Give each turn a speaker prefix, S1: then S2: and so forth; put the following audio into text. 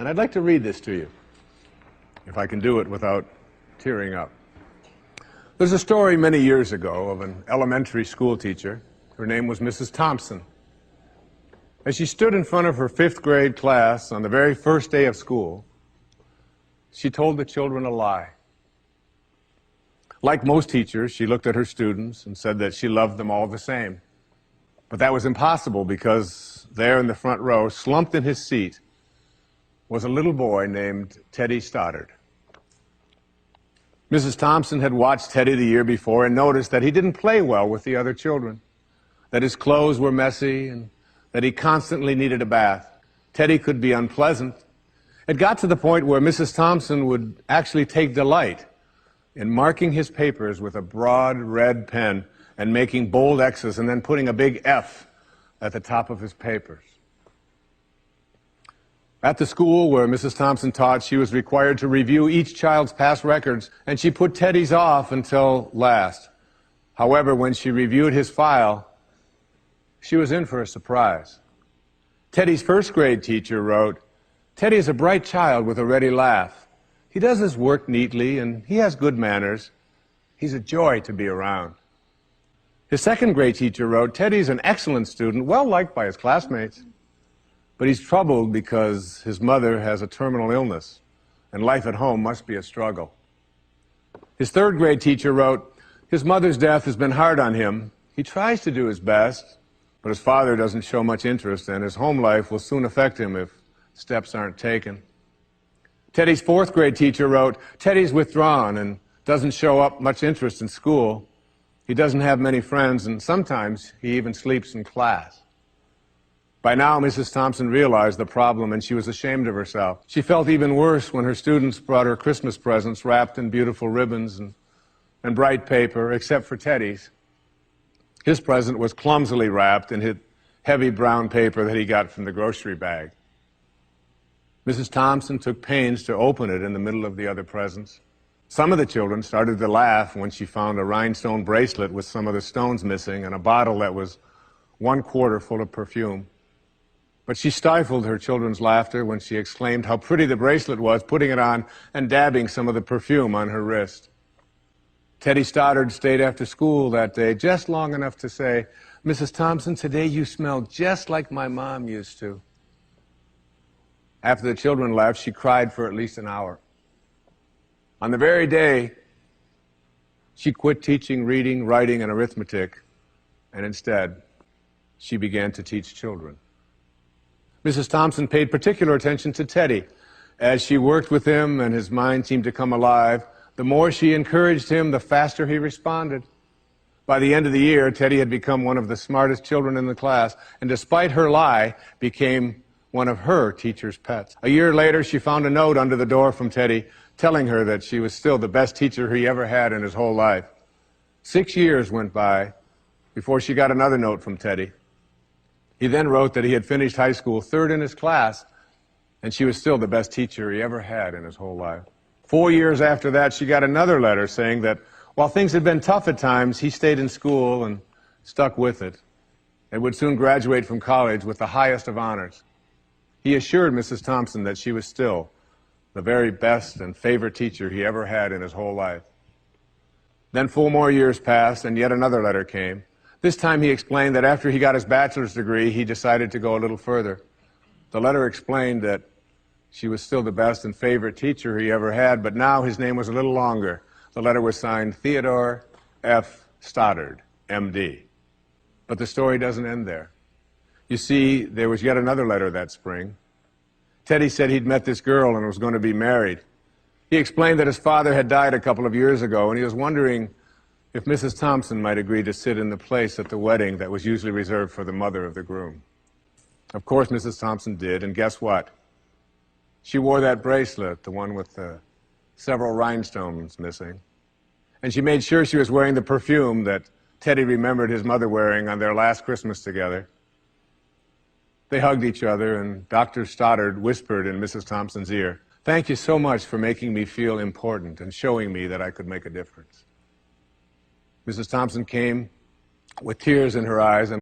S1: And I'd like to read this to you, if I can do it without tearing up. There's a story many years ago of an elementary school teacher. Her name was Mrs. Thompson. As she stood in front of her 5th grade class on the very first day of school, she told the children a lie. Like most teachers, she looked at her students and said that she loved them all the same. But that was impossible because there in the front row, slumped in his seat, was a little boy named Teddy Stoddard. Mrs. Thompson had watched Teddy the year before and noticed that he didn't play well with the other children, that his clothes were messy and that he constantly needed a bath. Teddy could be unpleasant. It got to the point where Mrs. Thompson would actually take delight in marking his papers with a broad red pen and making bold X's and then putting a big F at the top of his papers. At the school where Mrs. Thompson taught, she was required to review each child's past records, and she put Teddy's off until last. However, when she reviewed his file, she was in for a surprise. Teddy's 1st grade teacher wrote, "Teddy is a bright child with a ready laugh. He does his work neatly, and he has good manners. He's a joy to be around." His 2nd grade teacher wrote, "Teddy's an excellent student, well liked by his classmates. But he's troubled because his mother has a terminal illness, and life at home must be a struggle." His 3rd grade teacher wrote, "His mother's death has been hard on him. He tries to do his best, but his father doesn't show much interest, and his home life will soon affect him if steps aren't taken." Teddy's 4th grade teacher wrote, "Teddy's withdrawn and doesn't show up much interest in school. He doesn't have many friends, and sometimes he even sleeps in class." By now, Mrs. Thompson realized the problem, and she was ashamed of herself. She felt even worse when her students brought her Christmas presents wrapped in beautiful ribbons and bright paper, except for Teddy's. His present was clumsily wrapped in heavy brown paper that he got from the grocery bag. Mrs. Thompson took pains to open it in the middle of the other presents. Some of the children started to laugh when she found a rhinestone bracelet with some of the stones missing and a bottle that was 1/4 full of perfume. But she stifled her children's laughter when she exclaimed how pretty the bracelet was, putting it on and dabbing some of the perfume on her wrist. Teddy Stoddard stayed after school that day just long enough to say, "Mrs. Thompson, today you smell just like my mom used to." After the children left, she cried for at least an hour. On the very day, she quit teaching reading, writing, and arithmetic, and instead, she began to teach children. Mrs. Thompson paid particular attention to Teddy. As she worked with him and his mind seemed to come alive, the more she encouraged him, the faster he responded. By the end of the year, Teddy had become one of the smartest children in the class, and despite her lie, became one of her teacher's pets. A year later, she found a note under the door from Teddy telling her that she was still the best teacher he ever had in his whole life. 6 years went by before she got another note from Teddy. He then wrote that he had finished high school 3rd in his class, and she was still the best teacher he ever had in his whole life. 4 years after that, she got another letter saying that while things had been tough at times, he stayed in school and stuck with it, and would soon graduate from college with the highest of honors. He assured Mrs. Thompson that she was still the very best and favorite teacher he ever had in his whole life. Then 4 more years passed, and yet another letter came. This time he explained that after he got his bachelor's degree, he decided to go a little further. The letter explained that she was still the best and favorite teacher he ever had, but now his name was a little longer. The letter was signed Theodore F. Stoddard, M.D. But the story doesn't end there. You see, there was yet another letter that spring. Teddy said he'd met this girl and was going to be married. He explained that his father had died a couple of years ago, and he was wondering if Mrs. Thompson might agree to sit in the place at the wedding that was usually reserved for the mother of the groom. Of course, Mrs. Thompson did, and guess what? She wore that bracelet, the one with the several rhinestones missing. And she made sure she was wearing the perfume that Teddy remembered his mother wearing on their last Christmas together. They hugged each other, and Dr. Stoddard whispered in Mrs. Thompson's ear, "Thank you so much for making me feel important and showing me that I could make a difference." Mrs. Thompson came with tears in her eyes and